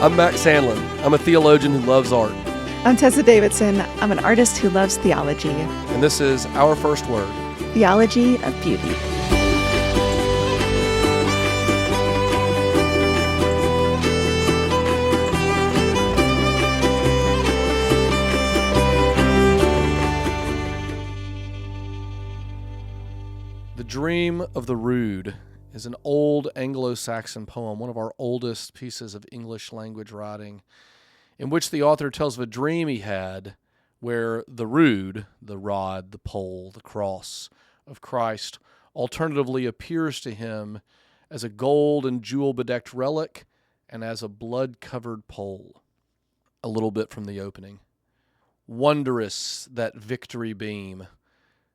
I'm Max Hanlon. I'm a theologian who loves art. I'm Tessa Davidson. I'm an artist who loves theology. And this is Our First Word. Theology of Beauty. The Dream of the Rood is an old Anglo-Saxon poem, one of our oldest pieces of English language writing, in which the author tells of a dream he had where the rood, the rod, the pole, the cross of Christ, alternatively appears to him as a gold and jewel-bedecked relic and as a blood-covered pole. A little bit from the opening. Wondrous that victory beam,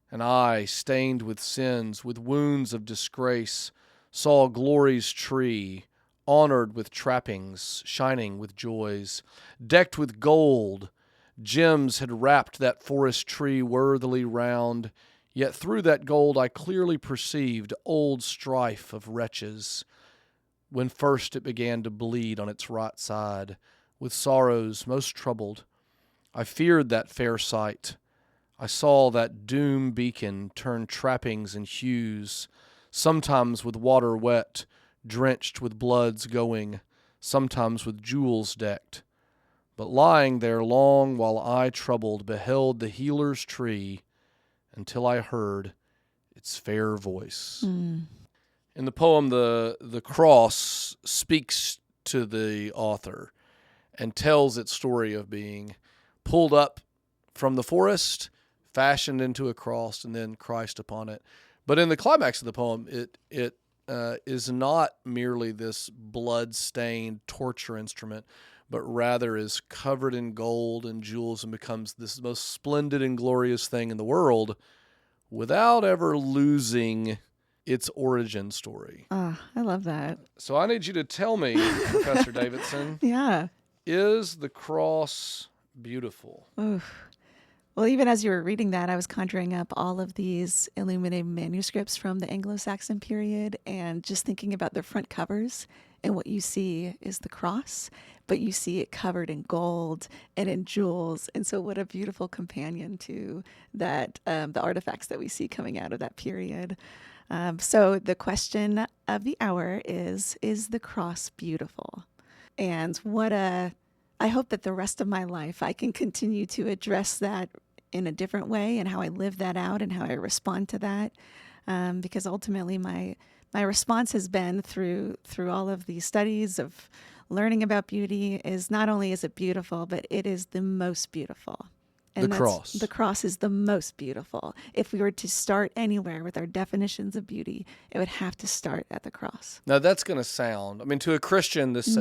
and I, stained with sins, with wounds of disgrace, saw glory's tree, honored with trappings, shining with joys, decked with gold. Gems had wrapped that forest tree worthily round, yet through that gold I clearly perceived old strife of wretches, when first it began to bleed on its right side, with sorrows most troubled. I feared that fair sight. I saw that doom beacon turn trappings and hues, sometimes with water wet, drenched with blood's going, sometimes with jewels decked. But lying there long while I troubled beheld the healer's tree until I heard its fair voice. In the poem, the cross speaks to the author and tells its story of being pulled up from the forest, fashioned into a cross, and then Christ upon it. But in the climax of the poem, it is not merely this blood-stained torture instrument, but rather is covered in gold and jewels and becomes this most splendid and glorious thing in the world without ever losing its origin story. I love that. So I need you to tell me, Professor Davidson, Yeah. is the cross beautiful? Oof. Well, even as you were reading that, I was conjuring up all of these illuminated manuscripts from the Anglo-Saxon period and just thinking about their front covers. And what you see is the cross, but you see it covered in gold and in jewels. And so what a beautiful companion to that, the artifacts that we see coming out of that period. So the question of the hour is the cross beautiful? And I hope that the rest of my life I can continue to address that in a different way and how I live that out and how I respond to that. Because ultimately my response has been through all of these studies of learning about beauty is not only is it beautiful, but it is the most beautiful. And the cross is the most beautiful. If we were to start anywhere with our definitions of beauty, it would have to start at the cross. Now that's going to sound, to a Christian, this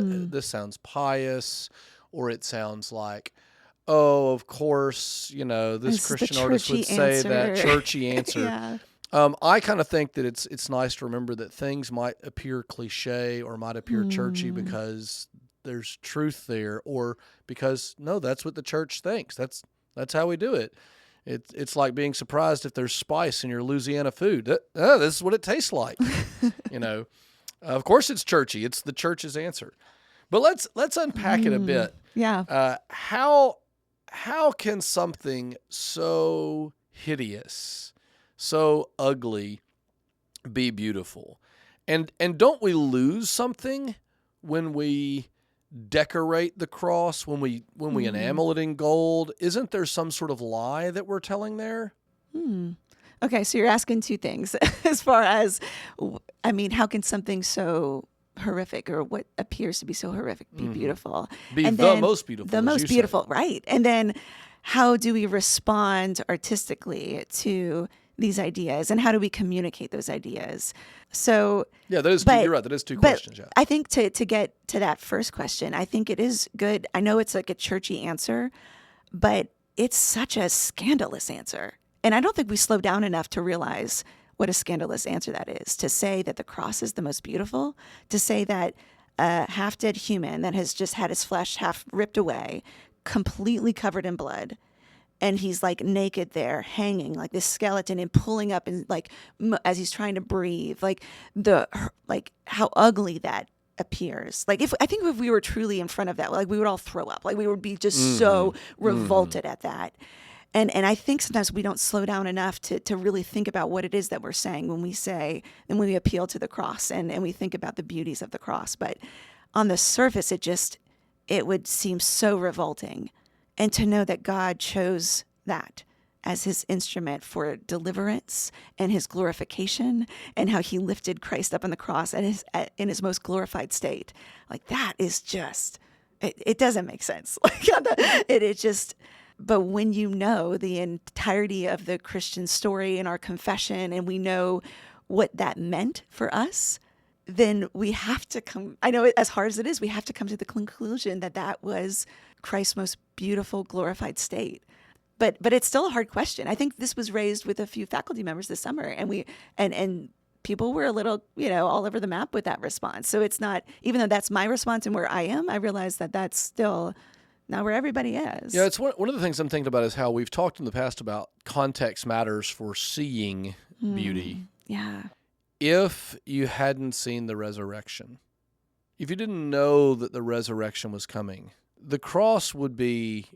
sounds pious, or it sounds like, oh, of course, this Christian artist would say that churchy answer. Yeah. I kind of think that it's nice to remember that things might appear cliche or might appear churchy because there's truth there, or because no, that's what the church thinks. That's how we do it. It's like being surprised if there's spice in your Louisiana food. This is what it tastes like. Of course it's churchy. It's the church's answer. But let's unpack it a bit. Yeah. How can something so hideous, so ugly, be beautiful? And don't we lose something when we decorate the cross, when we enamel it in gold? Isn't there some sort of lie that we're telling there? Okay, so you're asking two things as far as, how can something so horrific, or what appears to be so horrific, be beautiful? Most beautiful. The most beautiful, right. And then how do we respond artistically to these ideas, and how do we communicate those ideas? So yeah, you're right. That is two questions. Yeah. I think to get to that first question, I think it is good. I know it's like a churchy answer, but it's such a scandalous answer. And I don't think we slow down enough to realize what a scandalous answer that is. To say that the cross is the most beautiful, to say that a half-dead human that has just had his flesh half ripped away, completely covered in blood, and he's like naked there, hanging like this skeleton and pulling up and like as he's trying to breathe, like how ugly that appears. Like I think if we were truly in front of that, like we would all throw up. Like we would be just so revolted at that. And I think sometimes we don't slow down enough to really think about what it is that we're saying when we say, and when we appeal to the cross and we think about the beauties of the cross. But on the surface, it would seem so revolting. And to know that God chose that as his instrument for deliverance and his glorification, and how he lifted Christ up on the cross in his most glorified state. Like that is just, it doesn't make sense. Like it just, but when you know the entirety of the Christian story and our confession, and we know what that meant for us, then we have to come, I know as hard as it is, we have to come to the conclusion that was Christ's most beautiful, glorified state. But it's still a hard question. I think this was raised with a few faculty members this summer, and people were a little, all over the map with that response. So it's not, even though that's my response and where I am, I realize that that's still not where everybody is. Yeah, it's one of the things I'm thinking about is how we've talked in the past about context matters for seeing beauty. Yeah. If you hadn't seen the resurrection, if you didn't know that the resurrection was coming, the cross would be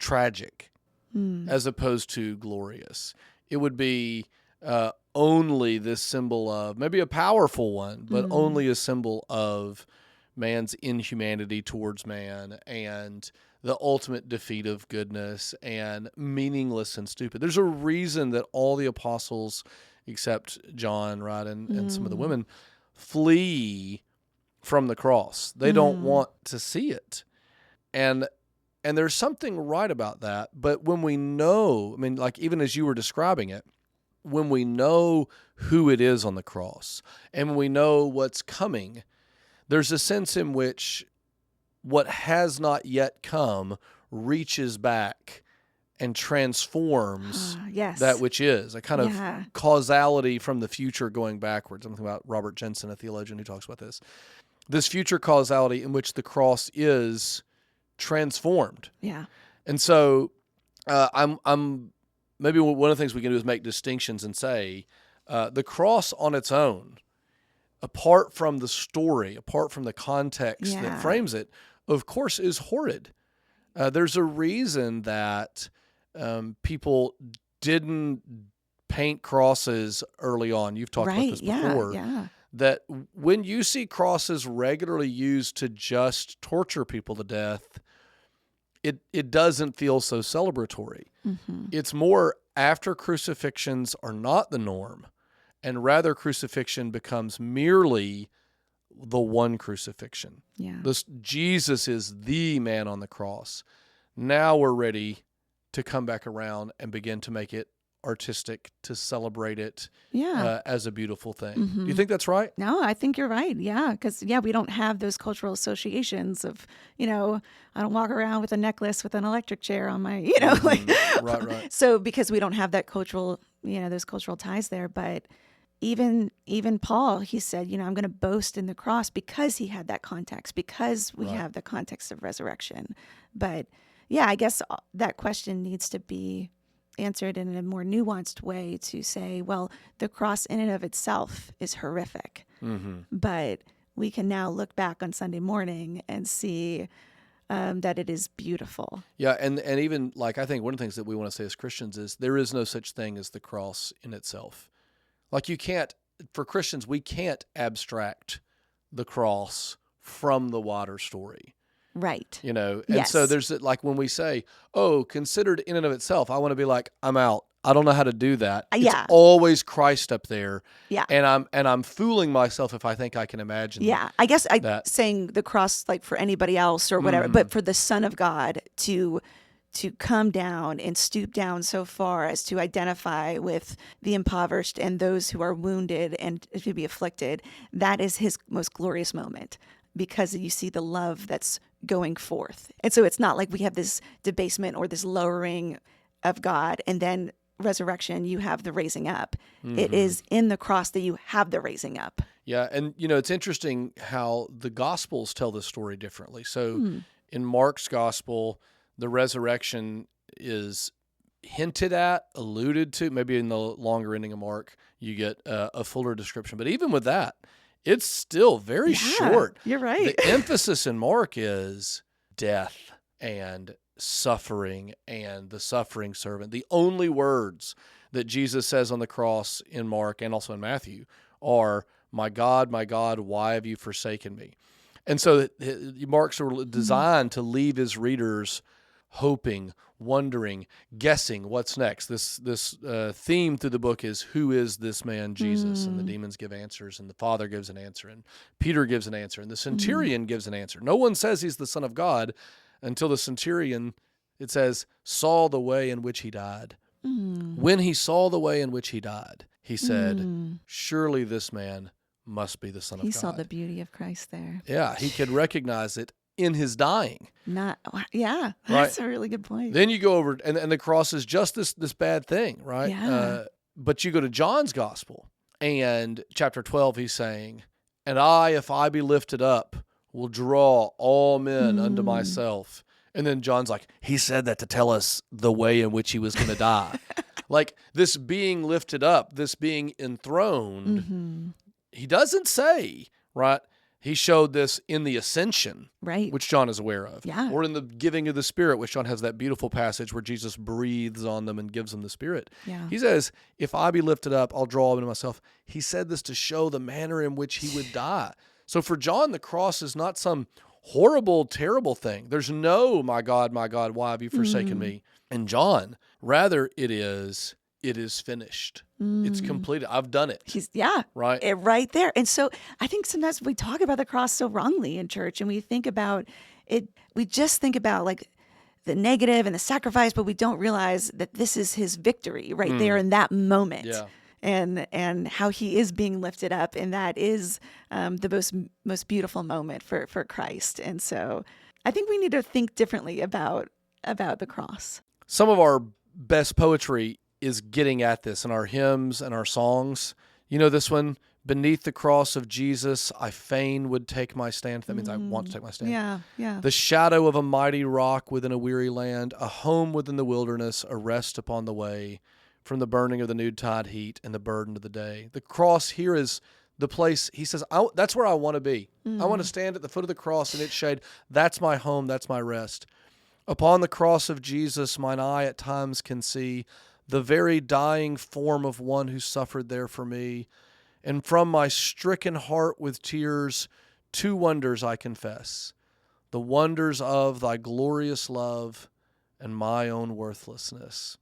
tragic as opposed to glorious. It would be only this symbol of, maybe a powerful one, but only a symbol of man's inhumanity towards man and the ultimate defeat of goodness and meaningless and stupid. There's a reason that all the apostles, except John, right, and some of the women, flee from the cross. They don't want to see it. And there's something right about that. But when we know, I mean, like even as you were describing it, when we know who it is on the cross and when we know what's coming, there's a sense in which what has not yet come reaches back and transforms that which is. A kind of causality from the future going backwards. Something about Robert Jensen, a theologian who talks about this. This future causality in which the cross is transformed. Yeah. And so I'm maybe one of the things we can do is make distinctions and say the cross on its own, apart from the story, apart from the context that frames it, of course is horrid. There's a reason that people didn't paint crosses early on. You've talked about this before. Yeah. That when you see crosses regularly used to just torture people to death, it doesn't feel so celebratory. It's more after crucifixions are not the norm, and rather crucifixion becomes merely the one crucifixion. Yeah. Jesus is the man on the cross. Now we're ready to come back around and begin to make it artistic, to celebrate it as a beautiful thing. Do you think that's right? No, I think you're right. Yeah, because we don't have those cultural associations of, I don't walk around with a necklace with an electric chair on my, Right. So because we don't have that cultural, those cultural ties there. But even Paul, he said, I'm going to boast in the cross because he had that context, because we have the context of resurrection. But yeah, I guess that question needs to be answered in a more nuanced way to say, well, the cross in and of itself is horrific, but we can now look back on Sunday morning and see that it is beautiful. Yeah, and even like I think one of the things that we want to say as Christians is there is no such thing as the cross in itself. Like for Christians, we can't abstract the cross from the water story. Right. And so there's like when we say, considered in and of itself, I want to be like, I'm out. I don't know how to do that. It's always Christ up there. Yeah. And I'm fooling myself if I think I can imagine. Yeah. I guess saying the cross like for anybody else or whatever, but for the Son of God to come down and stoop down so far as to identify with the impoverished and those who are wounded and to be afflicted, that is his most glorious moment, because you see the love that's going forth. And so it's not like we have this debasement or this lowering of God and then resurrection, you have the raising up. It is in the cross that you have the raising up. Yeah, and it's interesting how the Gospels tell this story differently. So in Mark's Gospel, the resurrection is hinted at, alluded to. Maybe in the longer ending of Mark, you get a fuller description. But even with that, it's still very short. You're right. The emphasis in Mark is death and suffering and the suffering servant. The only words that Jesus says on the cross in Mark and also in Matthew are, my God, why have you forsaken me? And so Mark's sort of designed to leave his readers hoping, wondering, guessing what's next. This theme through the book is, who is this man Jesus? And the demons give answers, and the Father gives an answer, and Peter gives an answer, and the centurion gives an answer. No one says he's the Son of God until the centurion, it says, saw the way in which he died. When he saw the way in which he died, he said, surely this man must be the Son of God. He saw the beauty of Christ there. Yeah, he could recognize it in his dying. That's a really good point. Then you go over, and the cross is just this bad thing, right? Yeah. But you go to John's gospel, and chapter 12, he's saying, and I, if I be lifted up, will draw all men unto myself. And then John's like, he said that to tell us the way in which he was going to die. Like this being lifted up, this being enthroned, he doesn't say, right? He showed this in the ascension, right, which John is aware of, yeah, or in the giving of the Spirit, which John has that beautiful passage where Jesus breathes on them and gives them the Spirit. Yeah. He says, if I be lifted up, I'll draw them to myself. He said this to show the manner in which he would die. So for John, the cross is not some horrible, terrible thing. There's no, my God, why have you forsaken me? And John, rather it is finished. It's completed. I've done it. Right there. And so I think sometimes we talk about the cross so wrongly in church, and we think about it. We just think about like the negative and the sacrifice, but we don't realize that this is his victory right there in that moment. Yeah. And how he is being lifted up, and that is the most beautiful moment for Christ. And so I think we need to think differently about the cross. Some of our best poetry is getting at this in our hymns and our songs. You know this one, beneath the cross of Jesus, I fain would take my stand. That means I want to take my stand. Yeah. The shadow of a mighty rock within a weary land, a home within the wilderness, a rest upon the way, from the burning of the noontide heat and the burden of the day. The cross here is the place, he says, that's where I want to be. I want to stand at the foot of the cross in its shade. That's my home, that's my rest. Upon the cross of Jesus, mine eye at times can see the very dying form of one who suffered there for me. And from my stricken heart with tears, two wonders I confess, the wonders of thy glorious love and my own worthlessness.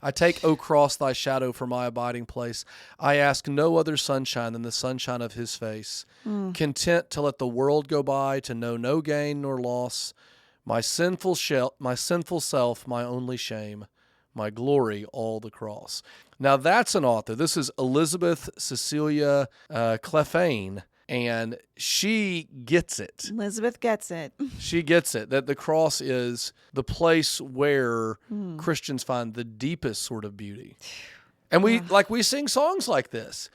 I take, O cross, thy shadow for my abiding place. I ask no other sunshine than the sunshine of his face. Content to let the world go by, to know no gain nor loss. My sinful self, my only shame. My glory, all the cross. Now that's an author. This is Elizabeth Cecilia Clefane, and she gets it. Elizabeth gets it. She gets it, that the cross is the place where Christians find the deepest sort of beauty. And we sing songs like this.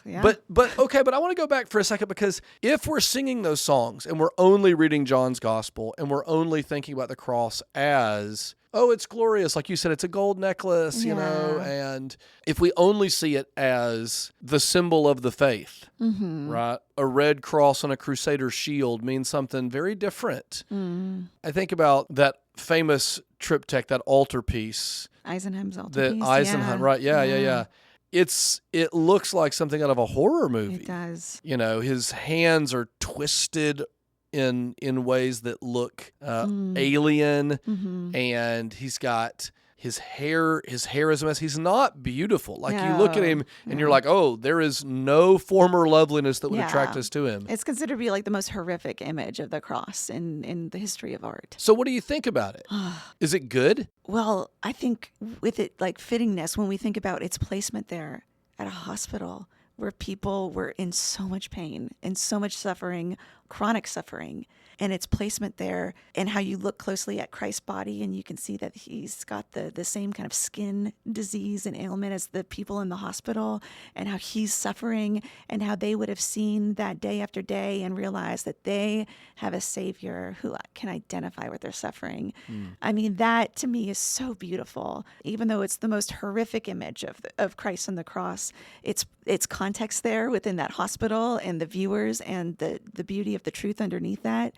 Yeah. But I want to go back for a second, because if we're singing those songs and we're only reading John's gospel and we're only thinking about the cross as, oh, it's glorious, like you said, it's a gold necklace, you know, and if we only see it as the symbol of the faith, right? A red cross on a crusader's shield means something very different. I think about that famous triptych, that altarpiece. Eisenheim's altarpiece. Eisenheim, right? Yeah. It looks like something out of a horror movie. It does. You know, his hands are twisted in ways that look alien, and he's got his hair is a mess. He's not beautiful. Like you look at him and you're like, oh, there is no former loveliness that would attract us to him. It's considered to be like the most horrific image of the cross in the history of art. So what do you think about it? Is it good? Well, I think with it like fittingness, when we think about its placement there at a hospital where people were in so much pain and so much suffering, chronic suffering and its placement there, and how you look closely at Christ's body and you can see that he's got the same kind of skin disease and ailment as the people in the hospital, and how he's suffering, and how they would have seen that day after day and realized that they have a Savior who can identify with their suffering. I mean, that to me is so beautiful. Even though it's the most horrific image of Christ on the cross, it's context there within that hospital and the viewers and the beauty of the truth underneath that.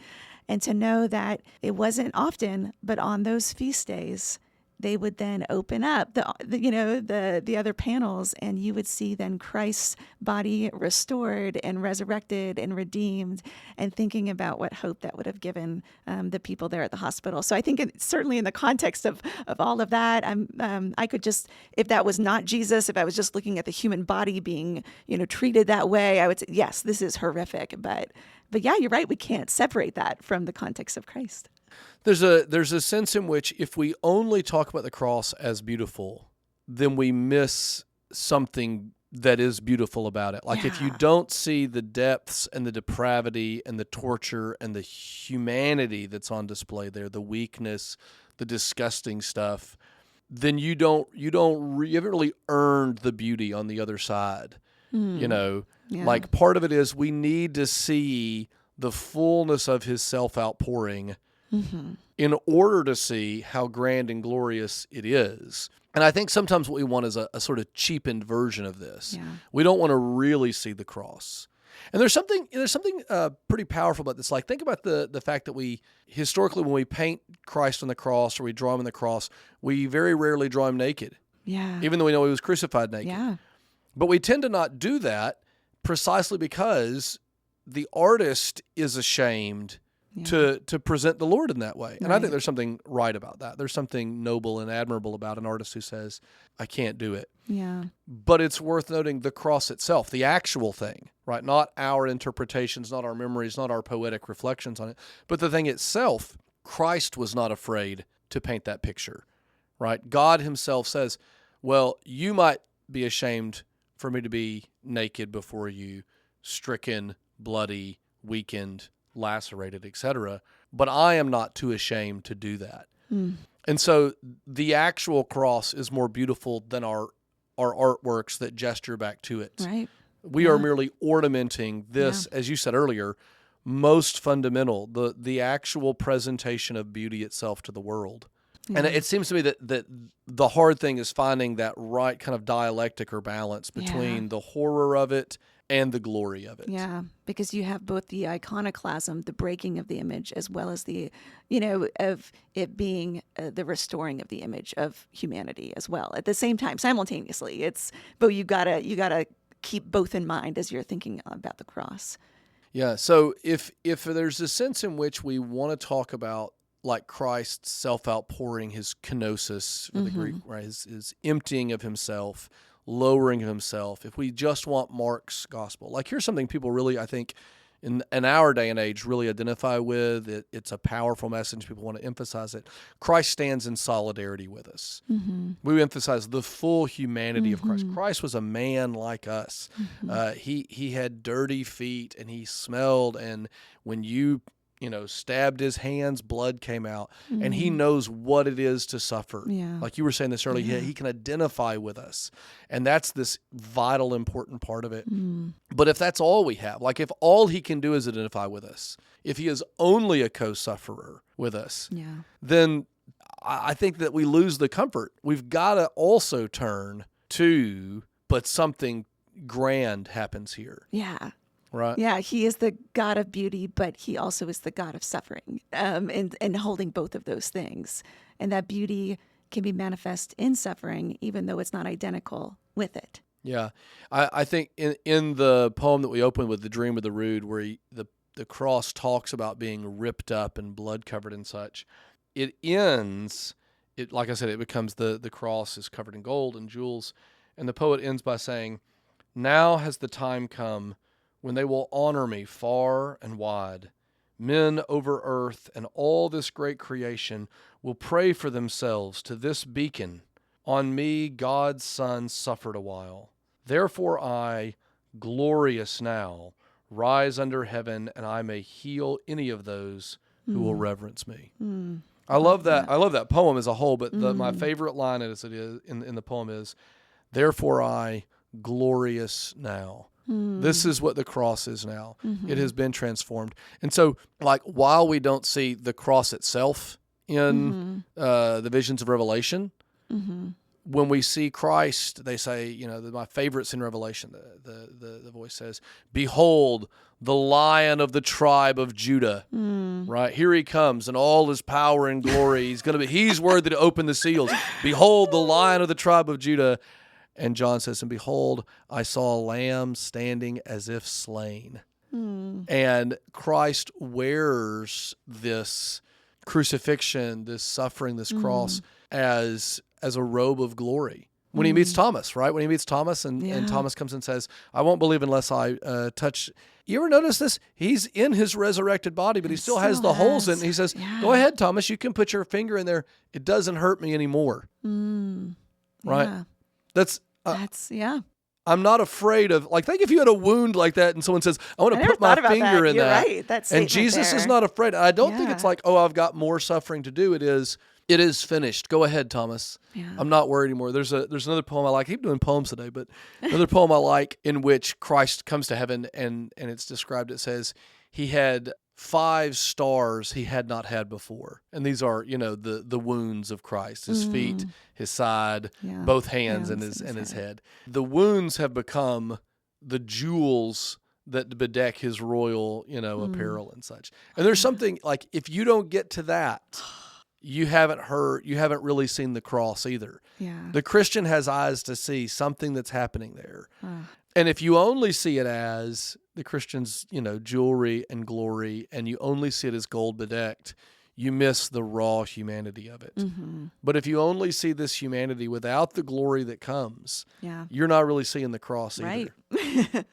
And to know that it wasn't often, but on those feast days, they would then open up the other panels, and you would see then Christ's body restored and resurrected and redeemed, and thinking about what hope that would have given the people there at the hospital. So I think certainly in the context of all of that, I could just, if that was not Jesus, if I was just looking at the human body being treated that way, I would say, yes, this is horrific. But yeah, you're right. We can't separate that from the context of Christ. There's a sense in which if we only talk about the cross as beautiful, then we miss something that is beautiful about it. Like if you don't see the depths and the depravity and the torture and the humanity that's on display there, the weakness, the disgusting stuff, then you haven't really earned the beauty on the other side. Like part of it is we need to see the fullness of his self outpouring in order to see how grand and glorious it is. And I think sometimes what we want is a sort of cheapened version of this. Yeah. We don't want to really see the cross. And there's something pretty powerful about this. Like, think about the fact that we, historically, when we paint Christ on the cross or we draw him on the cross, we very rarely draw him naked. Yeah. Even though we know he was crucified naked. Yeah. But we tend to not do that precisely because the artist is ashamed to present the Lord in that way. And I think there's something right about that. There's something noble and admirable about an artist who says, I can't do it. Yeah. But it's worth noting the cross itself, the actual thing, right? Not our interpretations, not our memories, not our poetic reflections on it, but the thing itself. Christ was not afraid to paint that picture, right? God himself says, well, you might be ashamed for me to be naked before you, stricken, bloody, weakened, lacerated, etc., but I am not too ashamed to do that. And so the actual cross is more beautiful than our artworks that gesture back to it. Right. We are merely ornamenting this, as you said earlier, most fundamental, the actual presentation of beauty itself to the world. And it seems to me that the hard thing is finding that right kind of dialectic or balance between the horror of it and the glory of it. Yeah, because you have both the iconoclasm, the breaking of the image, as well as the, of it being the restoring of the image of humanity as well at the same time, simultaneously. But you gotta keep both in mind as you're thinking about the cross. Yeah. So if there's a sense in which we want to talk about like Christ's self-outpouring, his kenosis, for the Greek, right, his emptying of himself, lowering of himself, if we just want Mark's gospel, like here's something people really, I think, in our day and age really identify with. It's a powerful message. People want to emphasize it. Christ stands in solidarity with us. We emphasize the full humanity of Christ. Christ was a man like us. He had dirty feet and he smelled, and when you stabbed his hands, blood came out, and he knows what it is to suffer. Yeah. Like you were saying this earlier, he can identify with us, and that's this vital, important part of it. But if that's all we have, like if all he can do is identify with us, if he is only a co-sufferer with us, then I think that we lose the comfort. We've got to also turn to, but something grand happens here. Yeah. Right. Yeah, he is the God of beauty, but he also is the God of suffering, and holding both of those things. And that beauty can be manifest in suffering, even though it's not identical with it. Yeah. I think in the poem that we opened with, The Dream of the Rood, where the cross talks about being ripped up and blood covered and such, it ends, like I said, it becomes the cross is covered in gold and jewels, and the poet ends by saying, now has the time come when they will honor me far and wide. Men over earth and all this great creation will pray for themselves to this beacon. On me God's Son suffered a while. Therefore I, glorious now, rise under heaven, and I may heal any of those who will reverence me. I love that. I love that poem as a whole, but my favorite line as it is in the poem is, therefore I glorious now. This is what the cross is now. It has been transformed. And so, like, while we don't see the cross itself in the visions of Revelation, when we see Christ, they say, my favorites in Revelation, the voice says, behold, the Lion of the tribe of Judah, right? Here he comes in all his power and glory. He's worthy to open the seals. Behold, the Lion of the tribe of Judah. And John says, and behold, I saw a lamb standing as if slain. And Christ wears this crucifixion, this suffering, this cross as a robe of glory. When he meets Thomas, right? When he meets Thomas and Thomas comes and says, I won't believe unless I touch. You ever notice this? He's in his resurrected body, but he still has the holes in it. He says, go ahead, Thomas, you can put your finger in there. It doesn't hurt me anymore. Right? That's I'm not afraid of, like, think if you had a wound like that and someone says, I want to put my finger in that. Right. That's and Jesus is not afraid. I don't think it's like, I've got more suffering to do. It is finished. Go ahead, Thomas. I'm not worried anymore. There's another poem I like. I keep doing poems today, but another poem I like in which Christ comes to heaven and it's described. It says he had 5 stars he had not had before. And these are, the wounds of Christ, his feet, his side, both hands and his head. The wounds have become the jewels that bedeck his royal, apparel and such. And there's something like, if you don't get to that, you haven't really seen the cross either. Yeah. The Christian has eyes to see something that's happening there. And if you only see it as the Christian's, jewelry and glory, and you only see it as gold bedecked, you miss the raw humanity of it. But if you only see this humanity without the glory that comes, you're not really seeing the cross either. Right.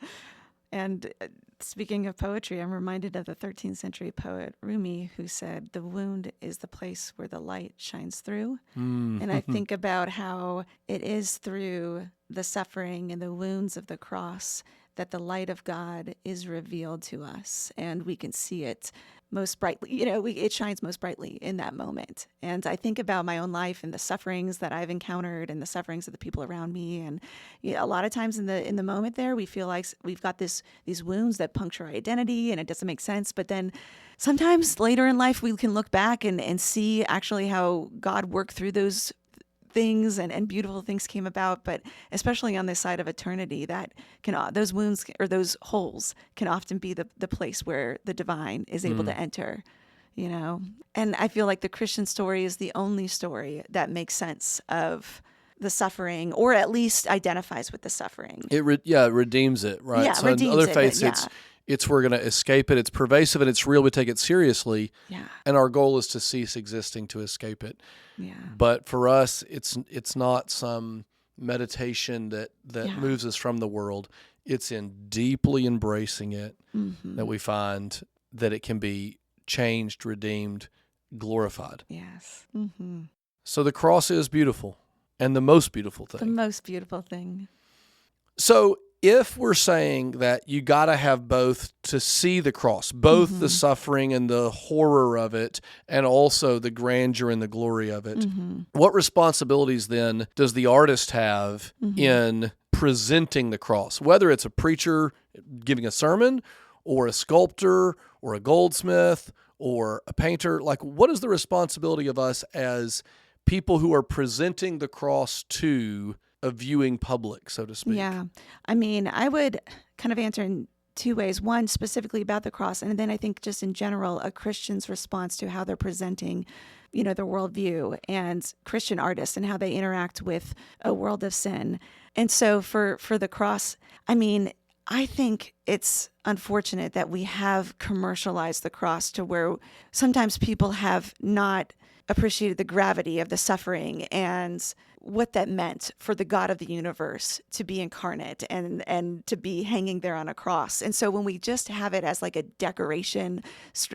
And speaking of poetry, I'm reminded of the 13th century poet Rumi, who said, the wound is the place where the light shines through. And I think about how it is through the suffering and the wounds of the cross that the light of God is revealed to us, and we can see it most brightly. It shines most brightly in that moment. And I think about my own life and the sufferings that I've encountered and the sufferings of the people around me. And a lot of times in the moment there, we feel like we've got these wounds that puncture our identity and it doesn't make sense. But then sometimes later in life, we can look back and see actually how God worked through those things and beautiful things came about. But especially on this side of eternity, those wounds or those holes can often be the place where the divine is able to enter, And I feel like the Christian story is the only story that makes sense of the suffering, or at least identifies with the suffering. It redeems it, right? Yeah, so in other faiths, it's we're going to escape it. It's pervasive and it's real. We take it seriously. Yeah. And our goal is to cease existing to escape it. Yeah. But for us, it's not some meditation that moves us from the world. It's in deeply embracing it that we find that it can be changed, redeemed, glorified. Yes. So the cross is beautiful and the most beautiful thing. The most beautiful thing. So if we're saying that you got to have both to see the cross, both the suffering and the horror of it, and also the grandeur and the glory of it, what responsibilities then does the artist have in presenting the cross? Whether it's a preacher giving a sermon, or a sculptor, or a goldsmith, or a painter, like, what is the responsibility of us as people who are presenting the cross to a viewing public, so to speak? Yeah. I mean, I would kind of answer in 2 ways. One, specifically about the cross, and then I think just in general, a Christian's response to how they're presenting, their worldview, and Christian artists and how they interact with a world of sin. And so for the cross, I mean, I think it's unfortunate that we have commercialized the cross to where sometimes people have not appreciated the gravity of the suffering and what that meant for the God of the universe to be incarnate and to be hanging there on a cross. And so when we just have it as like a decoration,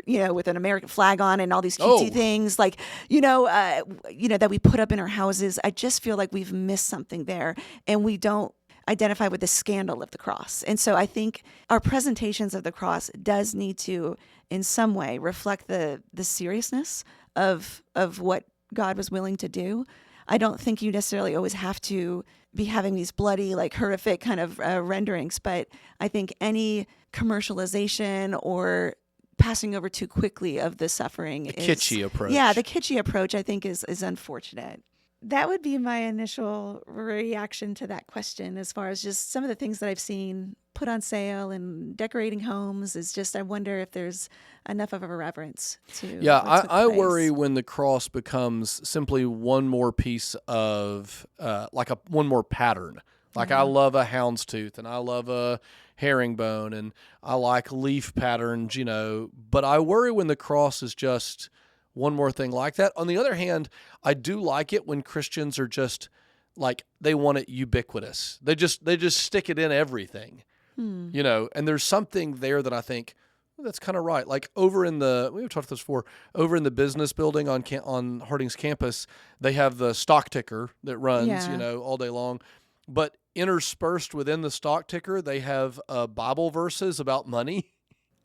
with an American flag on and all these cutesy things, like, that we put up in our houses, I just feel like we've missed something there. And we don't, identify with the scandal of the cross. And so I think our presentations of the cross does need to, in some way, reflect the seriousness of what God was willing to do. I don't think you necessarily always have to be having these bloody, like horrific kind of renderings, but I think any commercialization or passing over too quickly of the suffering The kitschy approach. Yeah, the kitschy approach I think is unfortunate. That would be my initial reaction to that question, as far as just some of the things that I've seen put on sale and decorating homes. Is just, I wonder if there's enough of a reverence to. Yeah, what took I place. worry when the cross becomes simply one more piece of, one more pattern. Like I love a houndstooth and I love a herringbone and I like leaf patterns, but I worry when the cross is just one more thing like that. On the other hand, I do like it when Christians are just like, they want it ubiquitous. They just stick it in everything, and there's something there that I think, well, that's kind of right. Like over in we've talked about this before, over in the business building on Harding's campus, they have the stock ticker that runs, all day long. But interspersed within the stock ticker, they have Bible verses about money.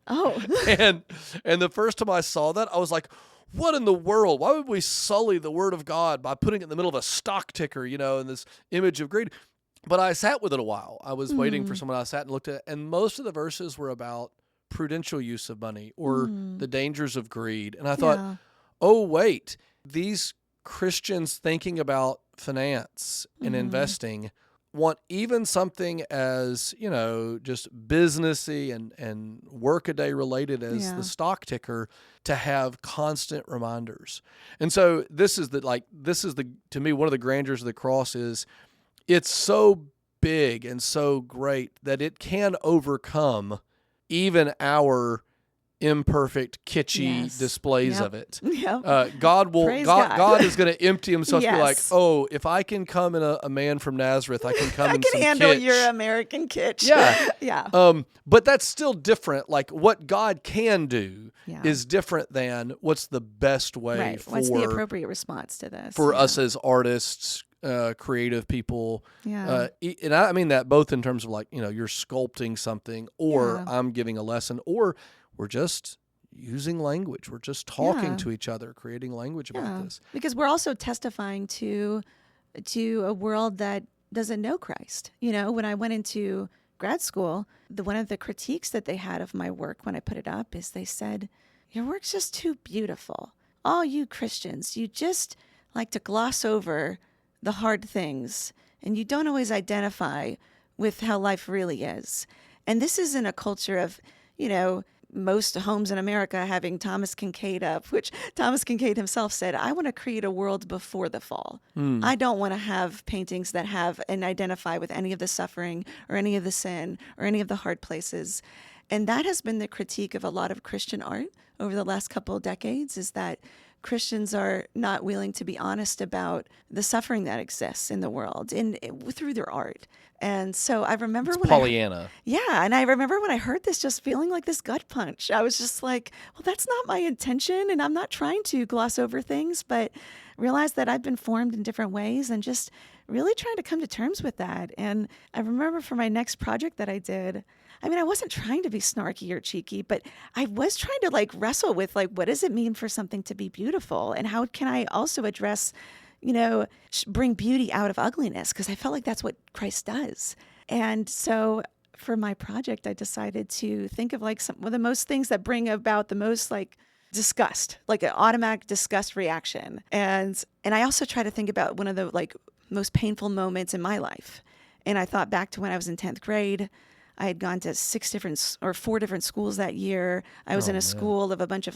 Oh. and the first time I saw that, I was like, what in the world? Why would we sully the word of God by putting it in the middle of a stock ticker, and this image of greed? But I sat with it a while. I was waiting for someone. I sat and looked at it, and most of the verses were about prudential use of money or the dangers of greed. And I thought, oh, wait, these Christians thinking about finance and investing want even something as, just businessy and workaday related as the stock ticker to have constant reminders. And so this is to me, one of the grandeurs of the cross is it's so big and so great that it can overcome even our imperfect, kitschy displays of it. Yep. God is going to empty himself and be like, Yes. oh, if I can come in a man from Nazareth, I can come I in can some handle kitsch. your American kitsch. Yeah. Yeah. But that's still different. Like what God can do is different than what's the best way Right. for What's the appropriate response to this? for us as artists, creative people. Yeah. And I mean that both in terms of like, you're sculpting something or I'm giving a lesson or we're just using language. We're just talking to each other, creating language about this. Because we're also testifying to a world that doesn't know Christ. When I went into grad school, one of the critiques that they had of my work when I put it up is they said, your work's just too beautiful. All you Christians, you just like to gloss over the hard things and you don't always identify with how life really is. And this is in a culture of, most homes in America having Thomas Kincaid up, which Thomas Kincaid himself said, I want to create a world before the fall. I don't want to have paintings that have and identify with any of the suffering or any of the sin or any of the hard places. And that has been the critique of a lot of Christian art over the last couple of decades, is that Christians are not willing to be honest about the suffering that exists in the world through their art. And so I remember It's when Pollyanna. and I remember when I heard this, just feeling like this gut punch. I was just like, well, that's not my intention, and I'm not trying to gloss over things, but realized that I've been formed in different ways and just really trying to come to terms with that. And I remember for my next project that I did, I wasn't trying to be snarky or cheeky, but I was trying to wrestle with what does it mean for something to be beautiful, and how can I also address, bring beauty out of ugliness, because I felt like that's what Christ does. And so for my project, I decided to think of some of the most things that bring about the most disgust, like an automatic disgust reaction. And I also try to think about one of the most painful moments in my life. And I thought back to when I was in 10th grade. I had gone to 4 different schools that year. I was in a school of a bunch of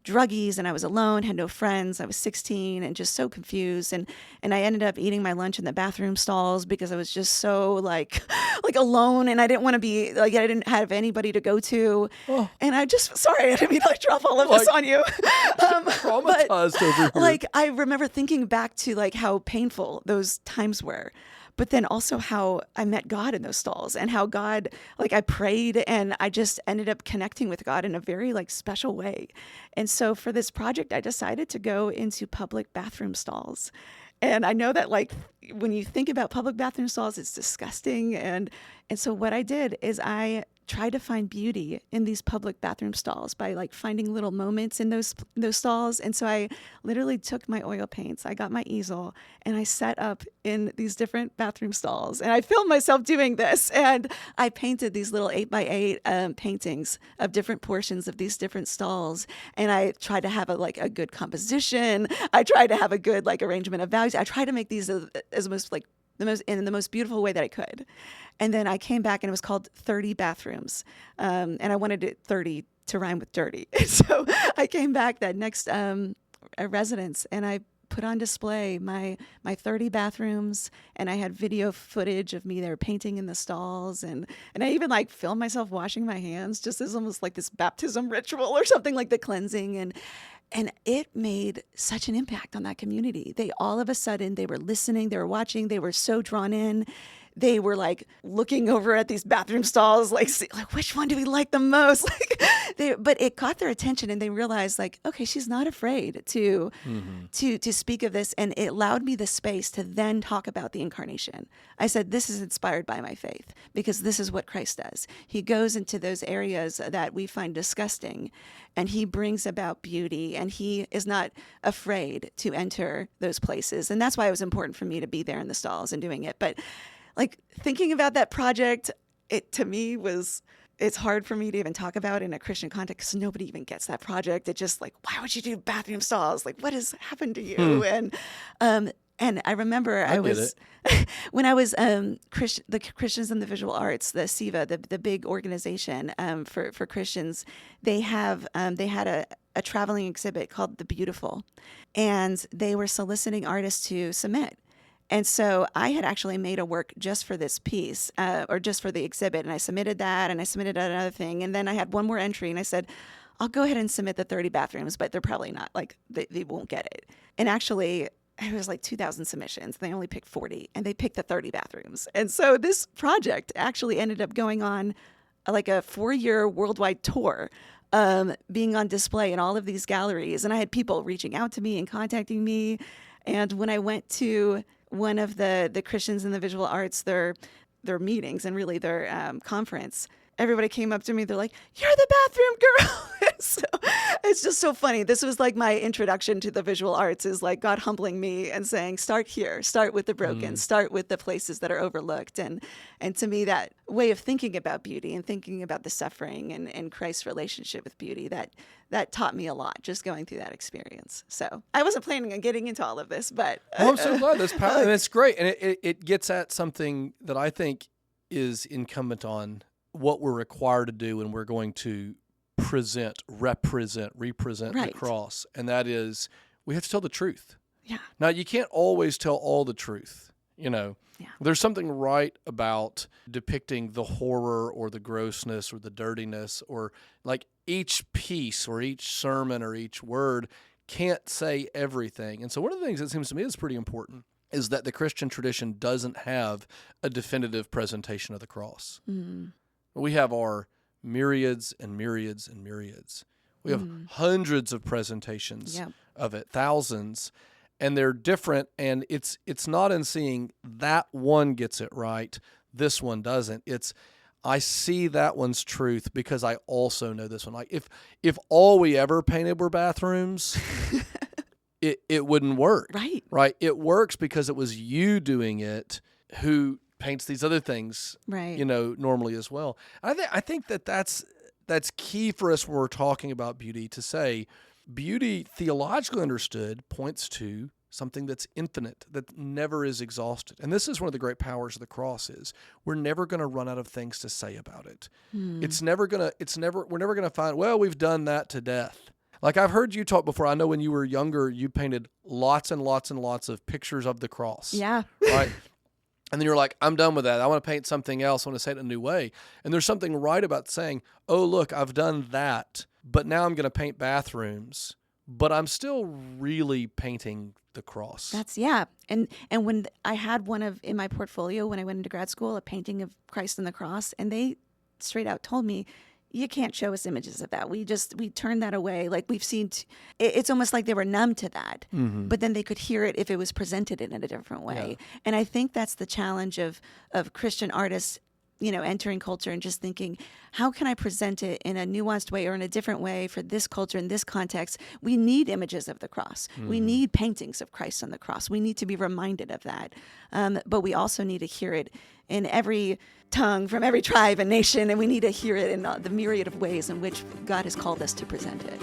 druggies, and I was alone, had no friends. I was 16 and just so confused. And I ended up eating my lunch in the bathroom stalls because I was just so alone, and I didn't want to be I didn't have anybody to go to. Oh. And I just, sorry, I didn't mean to drop all of this on you. Traumatized over here. I remember thinking back to how painful those times were. But then also how I met God in those stalls, and how God, I prayed and I just ended up connecting with God in a very special way. And so for this project, I decided to go into public bathroom stalls. And I know that like when you think about public bathroom stalls, it's disgusting. And so what I did is I tried to find beauty in these public bathroom stalls by like finding little moments in those stalls. And so I literally took my oil paints, I got my easel, and I set up in these different bathroom stalls. And I filmed myself doing this. And I painted these little 8x8 paintings of different portions of these different stalls. And I tried to have a good composition. I tried to have a good like arrangement of values. I tried to make these as most like in the most beautiful way that I could. And then I came back and it was called 30 bathrooms. And I wanted it 30 to rhyme with dirty. And so I came back that next residence and I put on display my 30 bathrooms, and I had video footage of me there painting in the stalls, and I even like filmed myself washing my hands just as almost like this baptism ritual or something, like the cleansing. And it made such an impact on that community. They all of a sudden, they were listening, they were watching, they were so drawn in. They were like looking over at these bathroom stalls, like which one do we like the most? But it caught their attention, and they realized like, okay, she's not afraid to speak of this, and it allowed me the space to then talk about the incarnation. I said, this is inspired by my faith because this is what Christ does. He goes into those areas that we find disgusting, and he brings about beauty, and he is not afraid to enter those places. And that's why it was important for me to be there in the stalls and doing it. But like thinking about that project, it to me it's hard for me to even talk about in a Christian context because nobody even gets that project. It's just like, why would you do bathroom stalls? Like, what has happened to you? And I remember when I was the Christians in the Visual Arts, the SIVA, the big organization for Christians, they had a traveling exhibit called The Beautiful, and they were soliciting artists to submit. And so I had actually made a work just for this piece, or just for the exhibit, and I submitted that, and I submitted another thing, and then I had one more entry, and I said, I'll go ahead and submit the 30 bathrooms, but they're probably not, like, they won't get it. And actually, it was like 2,000 submissions. They only picked 40, and they picked the 30 bathrooms. And so this project actually ended up going on like a 4-year worldwide tour, being on display in all of these galleries. And I had people reaching out to me and contacting me. And when I went to one of the Christians in the Visual Arts, their meetings and really their conference, everybody came up to me. They're like, "You're the bathroom girl." So it's just so funny. This was like my introduction to the visual arts, is like God humbling me and saying, start here, start with the broken, start with the places that are overlooked. And to me, that way of thinking about beauty and thinking about the suffering and Christ's relationship with beauty, that taught me a lot just going through that experience. So I wasn't planning on getting into all of this, but I'm so glad that's powerful, and it's great. And it gets at something that I think is incumbent on what we're required to do when we're going to represent Right. the cross. And that is, we have to tell the truth. Yeah. Now, you can't always tell all the truth, Yeah. There's something right about depicting the horror or the grossness or the dirtiness, or like each piece or each sermon or each word can't say everything. And so one of the things that seems to me is pretty important is that the Christian tradition doesn't have a definitive presentation of the cross. We have our myriads and myriads and myriads. We have hundreds of presentations of it, thousands, and they're different. And it's not in seeing that one gets it right, this one doesn't. It's, I see that one's truth because I also know this one. Like if all we ever painted were bathrooms, it wouldn't work. Right. It works because it was you doing it who paints these other things, right, normally as well. I think that's key for us when we're talking about beauty, to say beauty, theologically understood, points to something that's infinite, that never is exhausted. And this is one of the great powers of the cross, is we're never going to run out of things to say about it. We're never going to find, well, we've done that to death. Like I've heard you talk before. I know when you were younger, you painted lots and lots and lots of pictures of the cross. Yeah. Right. And then you're like, I'm done with that. I want to paint something else. I want to say it in a new way. And there's something right about saying, oh, look, I've done that, but now I'm going to paint bathrooms, but I'm still really painting the cross. And when I had in my portfolio when I went into grad school, a painting of Christ and the cross, and they straight out told me, you can't show us images of that. We turn that away. Like we've seen, it's almost like they were numb to that, but then they could hear it if it was presented in a different way. Yeah. And I think that's the challenge of Christian artists, entering culture and just thinking, how can I present it in a nuanced way or in a different way for this culture, in this context? We need images of the cross. We need paintings of Christ on the cross. We need to be reminded of that. But we also need to hear it in every tongue from every tribe and nation, and we need to hear it in the myriad of ways in which God has called us to present it.